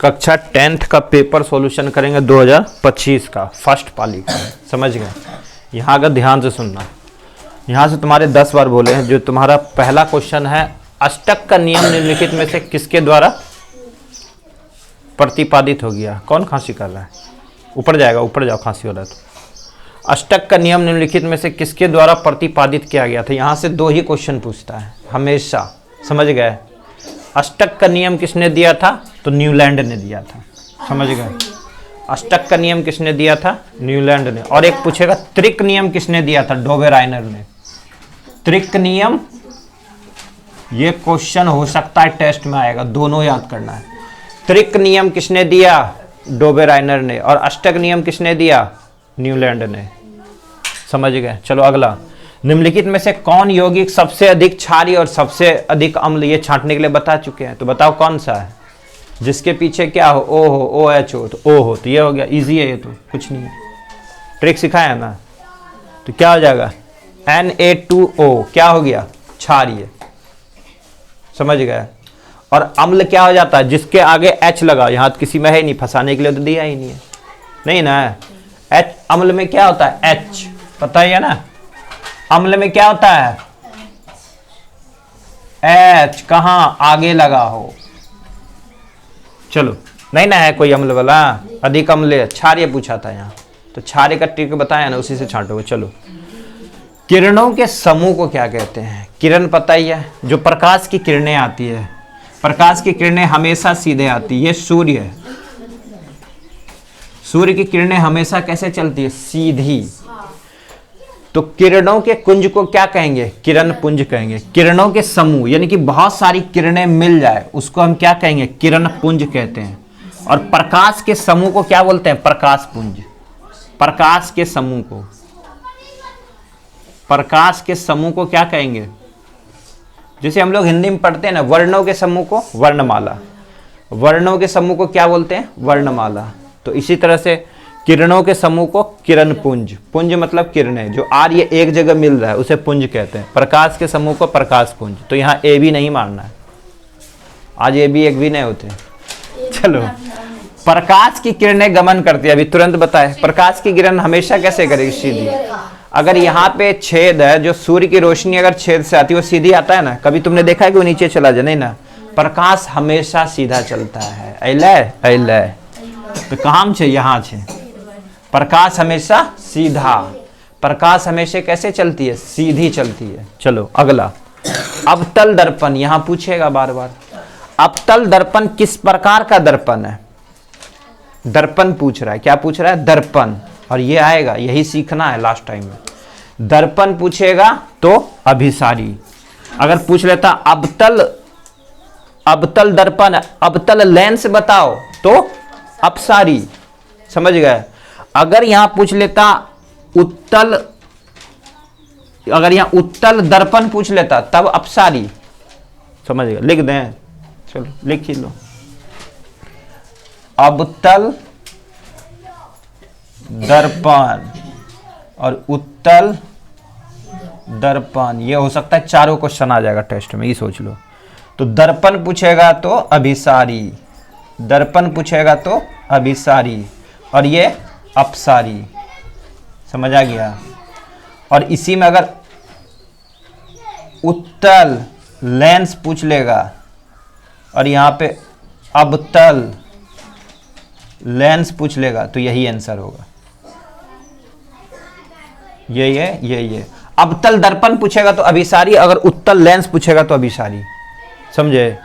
कक्षा 10th का paper solution करेंगे 2025 का, फर्स्ट पाली का। समझ गए? यहाँ अगर ध्यान से सुनना, यहाँ से तुम्हारे 10 बार बोले हैं। जो तुम्हारा पहला क्वेश्चन है, अष्टक का नियम निम्नलिखित में से किसके द्वारा प्रतिपादित हो गया? कौन खांसी कर रहा है? ऊपर जाएगा, ऊपर जाओ, खांसी हो रहा है तो। अष्टक का नियम निम्नलिखित में से किसके द्वारा प्रतिपादित किया गया था? यहाँ से 2 ही क्वेश्चन पूछता है हमेशा। समझ गए? अष्टक का नियम किसने दिया था? तो न्यूलैंड ने दिया था। समझ गए? अष्टक का नियम किसने दिया था? न्यूलैंड ने। और एक पूछेगा त्रिक नियम किसने दिया था? डोबेराइनर ने। त्रिक नियम, ये क्वेश्चन हो सकता है टेस्ट में आएगा, दोनों याद करना है। त्रिक नियम किसने दिया? डोबेराइनर ने। और अष्टक नियम किसने दिया? न्यूलैंड ने। समझ गए? चलो अगला, निम्नलिखित में से कौन यौगिक सबसे अधिक क्षारीय और सबसे अधिक अम्ल? ये छांटने के लिए बता चुके हैं, तो बताओ कौन सा है जिसके पीछे क्या हो? ओ हो, ओ एच हो, तो ओ हो, तो ये हो गया। इजी है ये, तो कुछ नहीं है, ट्रिक सिखाया है ना। तो क्या हो जाएगा? Na2O क्या हो गया? क्षारीय। समझ गए? और अम्ल क्या हो जाता है? जिसके आगे H लगा, यहाँ तो किसी में है ही नहीं, फंसाने के लिए तो दिया ही नहीं है, नहीं ना। H अम्ल में क्या होता है? H, पता ही है ना। अम्ल में क्या होता है? H कहाँ आगे लगा हो। चलो, नहीं ना है कोई अम्ल वाला? अधिक अम्ल क्षारीय पूछा था यहाँ, तो क्षारीय का ट्रिक बताया ना, उसी से छांटोगे। चलो, किरणों के समूह को क्या कहते हैं? किरण पता ही है, जो प्रकाश की किरणें आती है। प्रकाश की किरणें हमेशा सीधे आती है। ये सूर्य है, सूर्य की किरणें हमेशा कैसे चलती है? सीधी। तो किरणों के कुंज को क्या कहेंगे? किरण पुंज कहेंगे। किरणों के समूह यानी कि बहुत सारी किरणें मिल जाए, उसको हम क्या कहेंगे? किरण पुंज कहते हैं। और प्रकाश के समूह को क्या बोलते हैं? प्रकाश पुंज। प्रकाश के समूह को, प्रकाश के समूह को क्या कहेंगे? जैसे हम लोग हिंदी में पढ़ते हैं ना, वर्णों के समूह को वर्णमाला, वर्णों के समूह को क्या बोलते हैं? वर्णमाला। तो इसी तरह से किरणों के समूह को किरण पुंज, पुंज मतलब किरणें, जो आर्य एक जगह मिल रहा है उसे पुंज कहते हैं। प्रकाश के समूह को प्रकाश पुंज। तो यहाँ ए भी नहीं मारना है, आज ए भी एक भी नहीं होते। चलो, प्रकाश की किरणें गमन करती है, अभी तुरंत बताए। प्रकाश की किरण हमेशा कैसे करेगी? सीधी। अगर यहाँ पे छेद है, जो सूर्य की रोशनी अगर छेद से आती है वो सीधी आता है ना। कभी तुमने देखा है कि वो नीचे चला जाए? नहीं ना, प्रकाश हमेशा सीधा चलता है। अले तो काम छे, यहाँ छे। प्रकाश हमेशा सीधा, प्रकाश हमेशा कैसे चलती है? सीधी चलती है। चलो अगला, अवतल दर्पण, यहां पूछेगा बार बार। अवतल दर्पण किस प्रकार का दर्पण है? दर्पण पूछ रहा है। क्या पूछ रहा है? दर्पण। और ये आएगा, यही सीखना है लास्ट टाइम में। दर्पण पूछेगा तो अभिसारी। अगर पूछ लेता अवतल, अवतल दर्पण, अवतल लेंस बताओ, तो अपसारी। समझ गए? अगर यहां पूछ लेता उत्तल, अगर यहां उत्तल दर्पण पूछ लेता तब अपसारी। समझ गए? लिख दें, चलो लिख ही लो। अवतल दर्पण और उत्तल दर्पण, ये हो सकता है चारों क्वेश्चन आ जाएगा टेस्ट में, ये सोच लो। तो दर्पण पूछेगा तो अभिसारी, दर्पण पूछेगा तो अभिसारी, और ये अपसारी। समझ आ गया? और इसी में अगर उत्तल लेंस पूछ लेगा और यहां पे अवतल लेंस पूछ लेगा तो यही आंसर होगा। ये अवतल दर्पण पूछेगा तो अभिसारी, अगर उत्तल लेंस पूछेगा तो अभिसारी। समझे?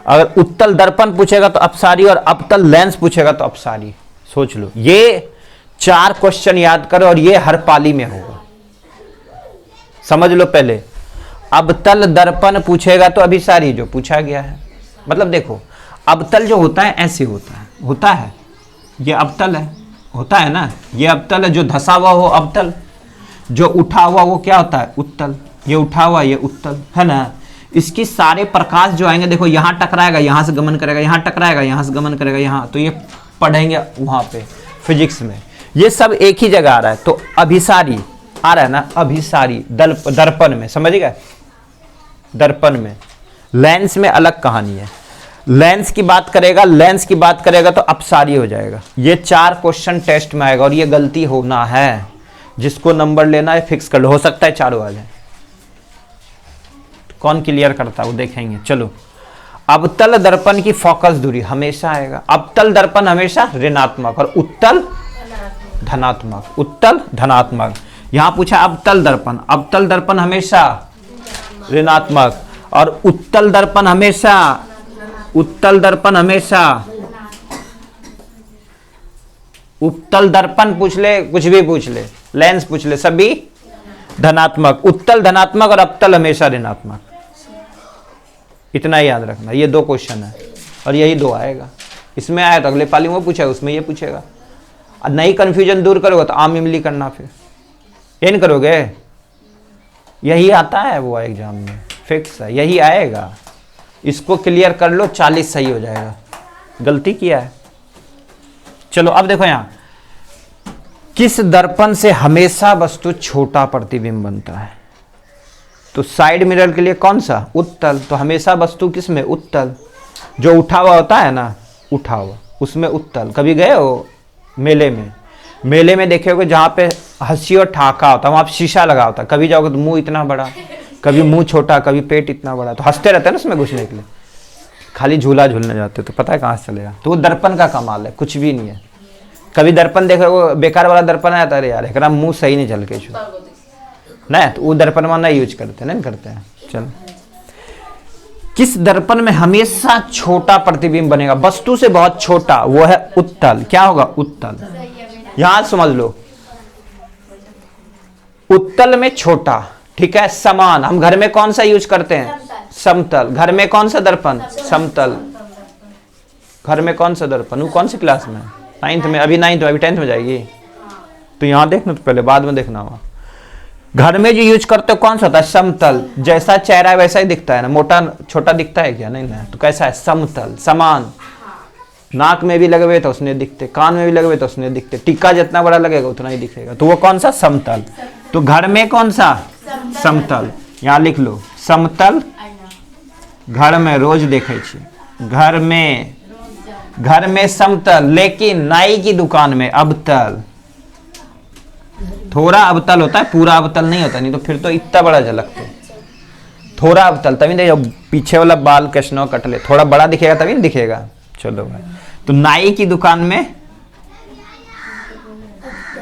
अगर उत्तल दर्पण पूछेगा तो अपसारी और अवतल लेंस पूछेगा तो अपसारी। सोच लो, ये 4 क्वेश्चन याद करो और ये हर पाली में होगा। समझ लो पहले, अवतल दर्पण पूछेगा तो अभिसारी, जो पूछा गया है। मतलब देखो, अवतल जो होता है ऐसे होता है, ये अवतल है, होता है ना, ये अवतल है। जो धसा हुआ हो अवतल, जो उठा हुआ वो क्या होता है? उत्तल। ये उठा हुआ, ये उत्तल है ना। इसकी सारे प्रकाश जो आएंगे, देखो यहां टकराएगा, यहां से गमन करेगा, यहां टकराएगा, यहां से गमन करेगा, यहां, तो ये पढ़ेंगे वहां पे फिजिक्स में। ये सब एक ही जगह आ रहा है, तो अभिसारी आ रहा है ना, अभिसारी दर्पण में। समझ गए? दर्पण में। लेंस में अलग कहानी है। लेंस की बात करेगा, लेंस की बात करेगा तो अपसारी हो जाएगा। ये 4 क्वेश्चन टेस्ट में आएगा और ये गलती होना है। जिसको नंबर लेना है फिक्स कर लो, हो सकता है चारों आ जाए। कौन क्लियर करता है वो देखेंगे। चलो, अवतल दर्पण की फोकस दूरी हमेशा आएगा। अवतल दर्पण हमेशा ऋणात्मक और उत्तल धनात्मक, उत्तल धनात्मक। यहां पूछा अवतल दर्पण, अवतल दर्पण हमेशा ऋणात्मक और उत्तल दर्पण हमेशा, उत्तल दर्पण हमेशा, उत्तल दर्पण पूछ ले, कुछ भी पूछ ले, लेंस पूछ ले, सभी धनात्मक। उत्तल धनात्मक और अवतल हमेशा ऋणात्मक। इतना याद रखना। ये 2 क्वेश्चन है और यही 2 आएगा। इसमें आया तो अगले पाली में पूछेगा, उसमें ये पूछेगा। और नई कंफ्यूजन दूर करोगे तो आम इमली करना, फिर ये नहीं करोगे। यही आता है वो एग्जाम में, फिक्स है, यही आएगा। इसको क्लियर कर लो, 40 सही हो जाएगा। गलती किया है। चलो अब देखो यहां, किस दर्पण से हमेशा वस्तु छोटा प्रतिबिंब बनता है? तो साइड मिरर के लिए कौन सा? उत्तल। तो हमेशा वस्तु किस में? उत्तल। जो उठा हुआ होता है ना, उठा हुआ, उसमें उत्तल। कभी गए हो मेले में? मेले में देखे होगे जहां पे हंसी और ठाका होता है, वहां पे शीशा लगा होता है। कभी जाओगे तो मुंह इतना बड़ा, कभी मुंह छोटा, कभी पेट इतना बड़ा, तो हंसते रहते हैं ना उसमें घुसने के लिए। खाली झूला झूलने जाते तो पता है कहाँ से चलेगा। तो वो दर्पण का कमाल है, कुछ भी नहीं है। कभी दर्पण देखो, वो बेकार वाला दर्पण आया था, अरे यार एक मुंह सही नहीं चल के छू नहीं, तो वो दर्पण में नहीं यूज करते, नहीं करते हैं। चल, किस दर्पण में हमेशा छोटा प्रतिबिंब बनेगा? वस्तु से बहुत छोटा, वो है उत्तल। क्या होगा? उत्तल। यहां समझ लो, उत्तल में छोटा, ठीक है, समान। हम घर में कौन सा यूज करते हैं? समतल। घर में कौन सा दर्पण? समतल। घर में कौन सा दर्पण? वो कौन सी क्लास में? 9th में। अभी 9th में, अभी 10th में जाएगी। तो यहां देखना, तो पहले बाद में देखना हुआ। घर में जो यूज करते हो कौन सा होता है? समतल। जैसा चेहरा है वैसा ही दिखता है ना, मोटा छोटा दिखता है क्या? नहीं ना। तो कैसा है? समतल, समान। नाक में भी लगे हुए तो उसने दिखते, कान में भी लगे हुए तो उसने दिखते, टिक्का जितना बड़ा लगेगा उतना ही दिखेगा। तो वो कौन सा? समतल। तो घर में कौन सा? समतल। यहां लिख लो, समतल घर में रोज देखे छे, घर में समतल। लेकिन नाई की दुकान में अवतल। थोड़ा अवतल होता है, पूरा अवतल नहीं होता, नहीं तो फिर तो इतना बड़ा झलकते। थोड़ा अवतल तभी देखो, पीछे वाला बाल कृष्ण कट ले, थोड़ा बड़ा दिखेगा तभी नहीं दिखेगा। चलो भाई, तो नाई की दुकान में,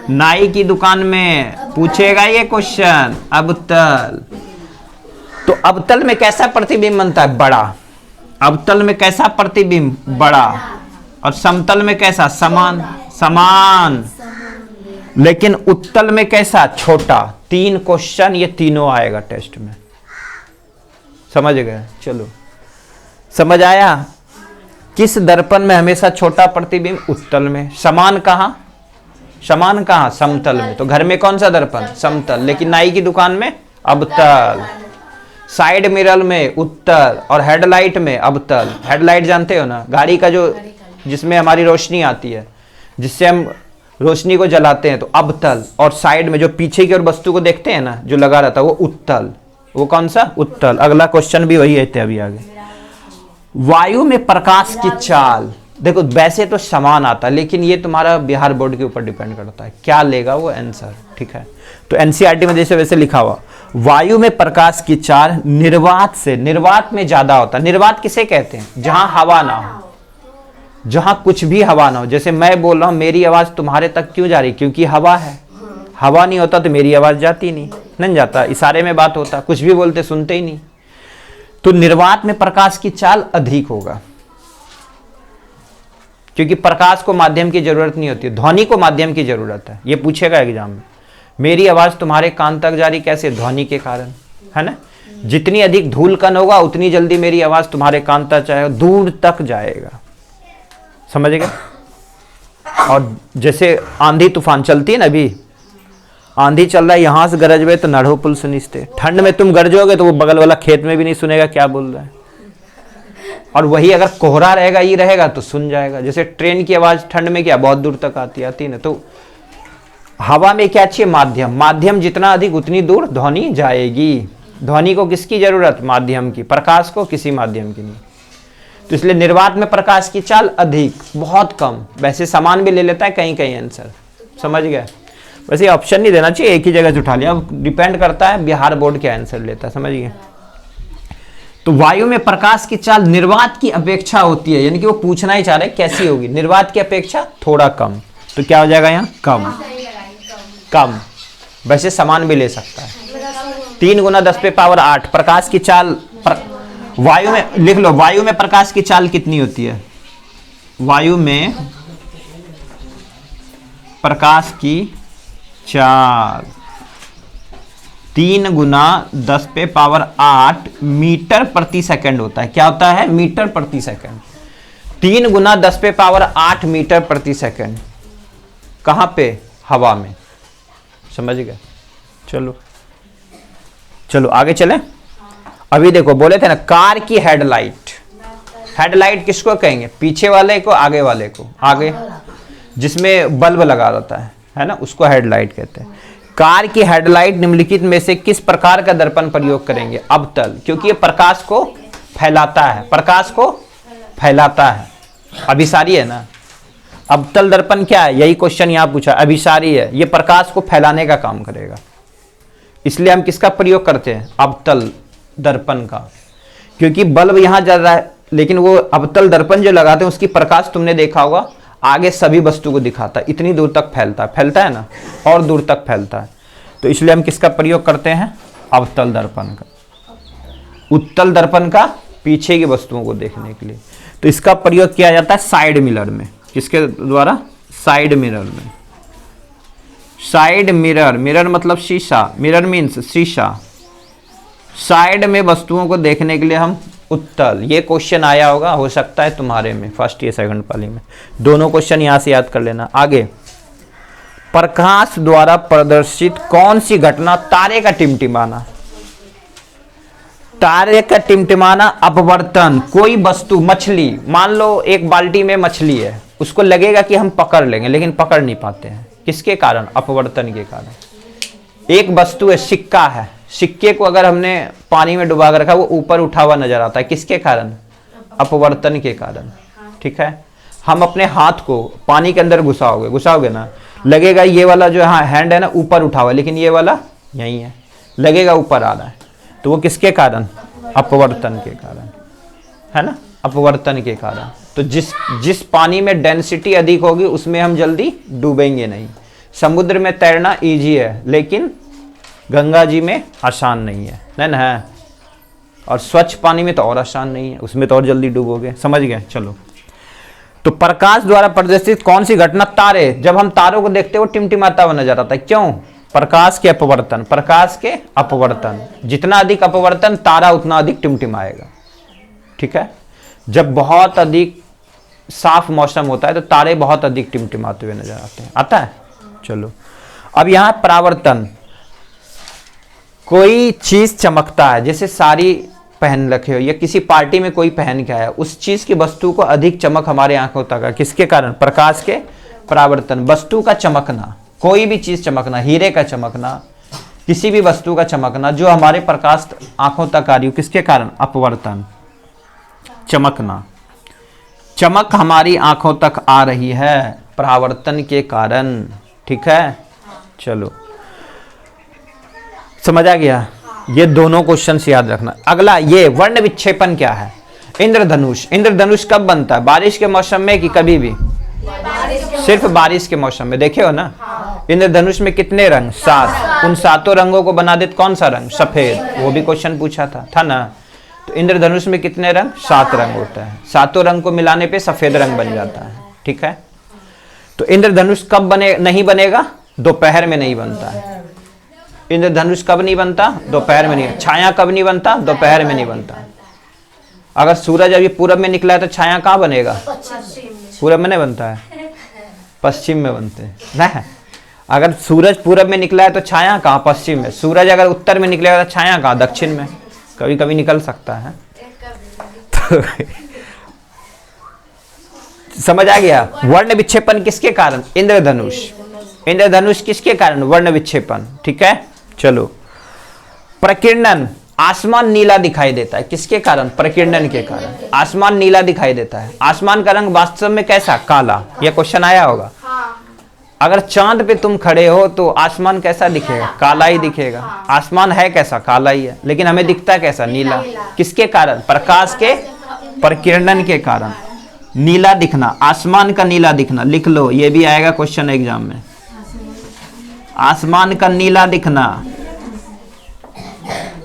नाई की दुकान में पूछेगा ये क्वेश्चन, अवतल। तो अवतल में कैसा प्रतिबिंब बनता है? बड़ा। अवतल में कैसा प्रतिबिंब? बड़ा। और समतल में कैसा? समान। समान। लेकिन उत्तल में कैसा? छोटा। 3 क्वेश्चन, ये तीनों आएगा टेस्ट में। समझ गए? चलो, समझ आया? किस दर्पण में हमेशा छोटा प्रतिबिंब? उत्तल में। समान कहां? समान कहां? समतल में। तो घर में कौन सा दर्पण? समतल। लेकिन नाई की दुकान में अवतल। साइड मिरर में उत्तल और हेडलाइट में अवतल। हेडलाइट जानते हो ना, गाड़ी का जो, जिसमें हमारी रोशनी आती है, जिससे हम रोशनी को जलाते हैं, तो अवतल। और साइड में जो पीछे की ओर वस्तु को देखते हैं ना, जो लगा रहता है, वो उत्तल। वो कौन सा? उत्तल। अगला क्वेश्चन भी वही है, अभी आगे। वायु में प्रकाश की चाल, देखो वैसे तो समान आता है, लेकिन ये तुम्हारा बिहार बोर्ड के ऊपर डिपेंड करता है, क्या लेगा वो आंसर, ठीक है। तो एनसीईआरटी में जैसे वैसे लिखा हुआ, वायु में प्रकाश की चाल निर्वात से, निर्वात में ज्यादा होता है। निर्वात किसे कहते हैं? जहां हवा ना हो, जहां कुछ भी हवा ना हो। जैसे मैं बोल रहा हूं, मेरी आवाज तुम्हारे तक क्यों जा रही? क्योंकि हवा है। हवा नहीं होता तो मेरी आवाज जाती नहीं जाता, इशारे में बात होता, कुछ भी बोलते सुनते ही नहीं। तो निर्वात में प्रकाश की चाल अधिक होगा, क्योंकि प्रकाश को माध्यम की जरूरत नहीं होती, ध्वनि को माध्यम की जरूरत है। ये पूछेगा एग्जाम में, मेरी आवाज तुम्हारे कान तक जा रही कैसे? ध्वनि के कारण, है ना। जितनी अधिक धूल कण होगा उतनी जल्दी मेरी आवाज तुम्हारे कान तक जाएगा, दूर तक जाएगा, समझ गए। और जैसे आंधी तूफान चलती है ना, अभी आंधी चल रहा है, यहां से गरजवे तो नढ़ो पुल सुनिश्ते। ठंड में तुम गरजोगे तो वो बगल वाला खेत में भी नहीं सुनेगा क्या बोल रहा है। और वही अगर कोहरा रहेगा, ये रहेगा तो सुन जाएगा। जैसे ट्रेन की आवाज ठंड में क्या बहुत दूर तक आती ना। तो हवा में क्या चाहिए? माध्यम। माध्यम जितना अधिक उतनी दूर ध्वनि जाएगी। ध्वनि को किसकी जरूरत? माध्यम की। प्रकाश को किसी माध्यम की नहीं। तो इसलिए निर्वात में प्रकाश की चाल अधिक, बहुत कम। वैसे समान भी ले लेता है कहीं कहीं आंसर, समझ गए। वैसे ऑप्शन नहीं देना चाहिए, एक ही जगह से उठा लिया। अब डिपेंड करता है बिहार बोर्ड क्या आंसर लेता है, समझ गए। तो वायु में प्रकाश की चाल निर्वात की अपेक्षा होती है, यानी कि वो पूछना ही चाह रहे कैसी होगी, निर्वात की अपेक्षा थोड़ा कम। तो क्या हो जाएगा यहाँ, कम। कम, वैसे समान भी ले सकता है। 3 गुना 10 पे पावर 8 प्रकाश की चाल वायु में, लिख लो, वायु में प्रकाश की चाल कितनी होती है? वायु में प्रकाश की चाल 3 गुना 10 पे पावर 8 मीटर प्रति सेकंड होता है। क्या होता है? मीटर प्रति सेकंड। 3 गुना 10 पे पावर 8 मीटर प्रति सेकंड। कहां पे? हवा में, समझ गए। चलो चलो आगे चले। अभी देखो, बोले थे ना कार की हेडलाइट। हेडलाइट किसको कहेंगे? पीछे वाले को, आगे वाले को? आगे जिसमें बल्ब लगा रहता है ना, उसको हेडलाइट कहते हैं। कार की हेडलाइट निम्नलिखित में से किस प्रकार का दर्पण प्रयोग करेंगे? अवतल, क्योंकि ये प्रकाश को फैलाता है, प्रकाश को फैलाता है। अभिसारी है ना। अवतल दर्पण क्या है? यही क्वेश्चन यहां पूछा। अभिसारी है, ये प्रकाश को फैलाने का काम करेगा। इसलिए हम किसका प्रयोग करते हैं? अवतल दर्पण का। क्योंकि बल्ब यहां जल रहा है, लेकिन वो अवतल दर्पण जो लगाते हैं उसकी प्रकाश तुमने देखा होगा, आगे सभी वस्तु को दिखाता है, इतनी दूर तक फैलता है ना, और दूर तक फैलता है। तो इसलिए हम किसका प्रयोग करते हैं? अवतल दर्पण का। उत्तल दर्पण का पीछे की वस्तुओं को देखने के लिए। तो इसका प्रयोग किया जाता है साइड मिरर में। किसके द्वारा? साइड मिरर में। साइड मिरर, मिरर मतलब शीशा, मिरर मीन्स शीशा। साइड में वस्तुओं को देखने के लिए हम उत्तल, ये क्वेश्चन आया होगा, हो सकता है तुम्हारे में फर्स्ट या सेकंड पाली में। दोनों क्वेश्चन यहां से याद कर लेना। आगे, प्रकाश द्वारा प्रदर्शित कौन सी घटना? तारे का टिमटिमाना। तारे का टिमटिमाना, अपवर्तन। कोई वस्तु, मछली, मान लो एक बाल्टी में मछली है, उसको लगेगा कि हम पकड़ लेंगे, लेकिन पकड़ नहीं पाते हैं। किसके कारण? अपवर्तन के कारण। एक वस्तु है, सिक्का है, सिक्के को अगर हमने पानी में डुबा कर रखा, वो ऊपर उठा हुआ नजर आता है। किसके कारण? अपवर्तन के कारण। ठीक है। हम अपने हाथ को पानी के अंदर घुसाओगे ना, लगेगा ये वाला जो हैंड है ना ऊपर उठा हुआ, लेकिन ये वाला यहीं है, लगेगा ऊपर आ रहा है। तो वो किसके कारण? अपवर्तन के कारण, है ना, अपवर्तन के कारण। तो जिस पानी में डेंसिटी अधिक होगी उसमें हम जल्दी डूबेंगे नहीं। समुद्र में तैरना इजी है, लेकिन गंगा जी में आसान नहीं है ना। और स्वच्छ पानी में तो और आसान नहीं है, उसमें तो और जल्दी डूबोगे, समझ गए। चलो, तो प्रकाश द्वारा प्रदर्शित कौन सी घटना? तारे। जब हम तारों को देखते हैं वो टिमटिमाता हुआ नजर आता है। क्यों? प्रकाश के अपवर्तन, प्रकाश के अपवर्तन। जितना अधिक अपवर्तन, तारा उतना अधिक टिमटिमाएगा। ठीक है। जब बहुत अधिक साफ मौसम होता है तो तारे बहुत अधिक टिमटिमाते हुए नजर आते हैं। आता है। चलो, अब यहां परावर्तन। कोई चीज चमकता है, जैसे साड़ी पहन रखे हो या किसी पार्टी में कोई पहन के आया, उस चीज की वस्तु को अधिक चमक हमारे आंखों तक है। किसके कारण? प्रकाश के परावर्तन। वस्तु का चमकना, कोई भी चीज चमकना, हीरे का चमकना, किसी भी वस्तु का चमकना जो हमारे प्रकाश आंखों तक आ रही हो, किसके कारण? अपवर्तन, चमकना। चमक हमारी आंखों तक आ रही है परावर्तन के कारण। ठीक है। चलो, समझ आ गया। ये दोनों क्वेश्चन याद रखना। अगला, ये वर्ण विक्षेपण क्या है? इंद्रधनुष। इंद्रधनुष कब बनता है? बारिश के मौसम में कि कभी भी? सिर्फ बारिश के मौसम में। देखे हो ना। इंद्रधनुष में कितने रंग? 7। उन 7 रंगों को बना देते कौन सा रंग? सफेद। वो भी क्वेश्चन पूछा था ना। तो इंद्रधनुष में कितने रंग? 7 रंग होता है। 7 रंग को मिलाने पे सफेद रंग बन जाता है। ठीक है। तो इंद्रधनुष कब नहीं बनेगा? दोपहर में नहीं बनता है। इंद्रधनुष कब नहीं बनता? दोपहर में नहीं। छाया कब नहीं बनता? दोपहर में नहीं बनता। अगर सूरज अभी पूरब में निकला है तो छाया कहाँ बनेगा? पूरब में नहीं बनता है, पश्चिम में बनते हैं ना। अगर सूरज पूरब में निकला है तो छाया कहाँ? पश्चिम में। सूरज अगर उत्तर में निकलेगा तो छाया कहाँ? दक्षिण में। कभी कभी निकल सकता है। तो समझ आ गया। वर्ण विक्षेपण किसके कारण? इंद्रधनुष। इंद्रधनुष किसके कारण? वर्ण विक्षेपण। ठीक है। चलो, प्रकीर्णन। आसमान नीला दिखाई देता है, किसके कारण? प्रकीर्णन के कारण आसमान नीला दिखाई देता है। आसमान का रंग वास्तव में कैसा? काला। यह क्वेश्चन आया होगा। अगर चांद पे तुम खड़े हो तो आसमान कैसा दिखेगा? काला ही दिखेगा। आसमान है कैसा? काला ही है, लेकिन हमें दिखता कैसा? नीला। किसके कारण? प्रकाश के प्रकीर्णन के कारण नीला दिखना, आसमान का नीला दिखना। लिख लो, ये भी आएगा क्वेश्चन एग्जाम में। आसमान का नीला दिखना,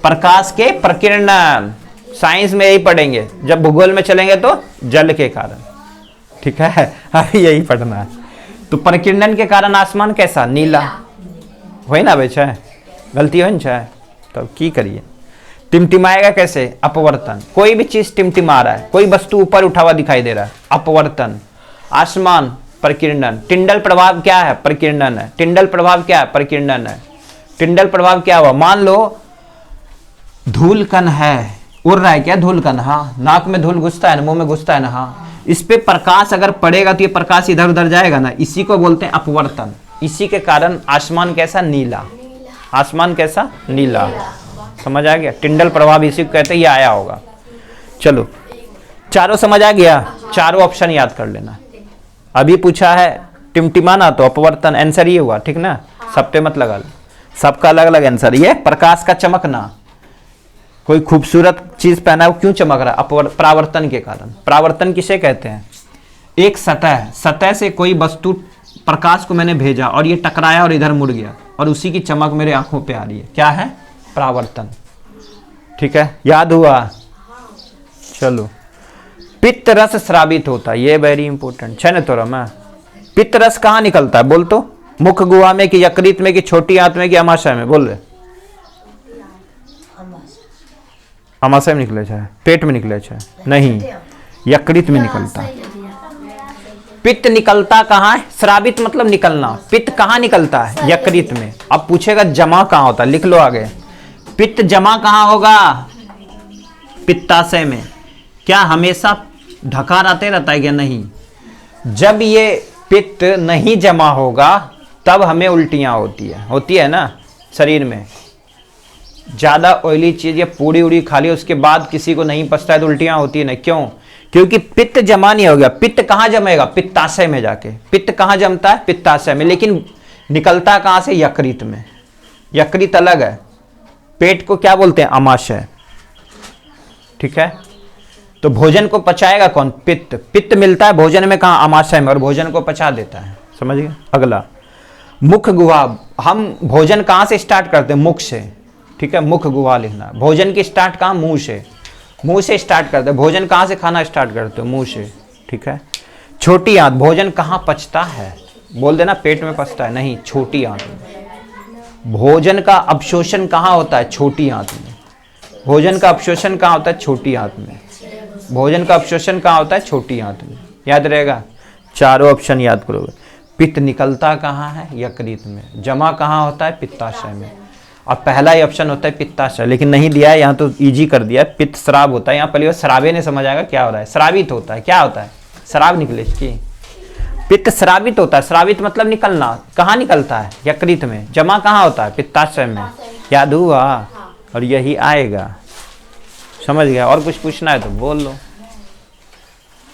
प्रकाश के प्रकीर्णन। साइंस में यही पढ़ेंगे, जब भूगोल में चलेंगे तो जल के कारण। ठीक है, अभी यही पढ़ना है। तो प्रकीर्णन के कारण आसमान कैसा? नीला। वही ना बेचा है, गलती हो चाहे तब की करिए। टिमटिमाएगा कैसे? अपवर्तन। कोई भी चीज टिमटिमा रहा है, कोई वस्तु ऊपर उठा हुआ दिखाई दे रहा है, अपवर्तन। आसमान प्रकीर्णन। टिंडल प्रभाव क्या है? प्रकीर्णन है। टिंडल प्रभाव क्या है? प्रकीर्णन है। टिंडल प्रभाव क्या हुआ? मान लो धूल कण है, उड़ रहा है क्या धूल कण? हाँ, नाक में धूल घुसता है ना, मुंह में घुसता है ना। हाँ, इस पे प्रकाश अगर पड़ेगा तो ये प्रकाश इधर उधर जाएगा ना, इसी को बोलते हैं अपवर्तन। इसी के कारण आसमान कैसा? नीला। आसमान कैसा? नीला। समझ आ गया? टिंडल प्रभाव इसी को कहते हैं, ये आया होगा। चलो, चारों समझ आ गया? चारों ऑप्शन याद कर लेना। अभी पूछा है टिमटिमाना तो अपवर्तन, आंसर ये हुआ। ठीक ना, सब पे मत लगा, सबका अलग अलग आंसर। ये प्रकाश का चमकना, कोई खूबसूरत चीज पहना है वो क्यों चमक रहा है? परावर्तन के कारण। परावर्तन किसे कहते हैं? एक सतह से कोई वस्तु, प्रकाश को मैंने भेजा और ये टकराया और इधर मुड़ गया और उसी की चमक मेरे आंखों पे आ रही है, क्या है? परावर्तन। ठीक है, याद हुआ? चलो, पित्त रस स्रावित होता है, ये वेरी इंपॉर्टेंट है ना। तो रमा, पित्त रस कहाँ निकलता है? बोल तो। मुख गुहा में कि यकृत में कि छोटी आंत में कि अमाशय में? बोल रहे। अमाशय में निकले चाहे पेट में निकले चाहे नहीं, यकृत में निकलता है। पित्त निकलता कहाँ है? स्रावित मतलब निकलना। पित्त कहाँ निकलता है? यकृत में। अब पूछेगा जमा कहाँ होता है? लिख लो आगे। पित्त जमा कहाँ होगा? पित्ताशय में। क्या हमेशा ढकार आते रहता है क्या? नहीं। जब ये पित्त नहीं जमा होगा तब हमें उल्टियां होती है ना शरीर में। ज्यादा ऑयली चीज या पूड़ी उड़ी खा ली उसके बाद किसी को नहीं पचता है तो उल्टियां होती है ना। क्यों? क्योंकि पित्त जमा नहीं हो गया। पित्त कहाँ जमेगा? पित्ताशय में जाके। पित्त कहाँ जमता है? पित्ताशय में। लेकिन निकलता कहाँ से? यकृत में। यकृत अलग है, पेट को क्या बोलते हैं? अमाशय। ठीक है, तो भोजन को पचाएगा कौन? पित्त। पित्त मिलता है भोजन में कहाँ? अमाशय में, और भोजन को पचा देता है। समझ गए? अगला, मुख गुहा। हम भोजन कहाँ से स्टार्ट करते हैं? मुख से। ठीक है, मुख गुहा लिखना। भोजन की स्टार्ट कहाँ? मुंह से। मुंह से स्टार्ट करते हैं। भोजन कहाँ से खाना स्टार्ट करते हो? मुंह से। ठीक है, छोटी आंत। भोजन कहाँ पचता है? बोल देना पेट में पचता है, नहीं, छोटी आंत में। भोजन का अवशोषण कहाँ होता है? छोटी आंत में। भोजन का अवशोषण कहाँ होता है? छोटी आंत में। भोजन का अवशोषण कहाँ होता है? छोटी आंत में। याद रहेगा? चारों ऑप्शन याद करोगे। पित्त निकलता कहाँ है? यकृत में। जमा कहाँ होता है? पित्ताशय में। और पहला ही ऑप्शन होता है पित्ताशय, लेकिन नहीं दिया है यहाँ तो इजी कर दिया है। पित्त श्राव होता है, यहाँ पहले श्रावे ने समझ आएगा क्या हो रहा है। श्रावित होता है, क्या होता है? श्राव निकले इसकी। पित्त श्रावित होता है। श्रावित मतलब निकलना। कहाँ निकलता है? यकृत में। जमा कहाँ होता है? पित्ताशय में। याद हुआ? और यही आएगा। समझ गया? और कुछ पूछना है तो बोल लो।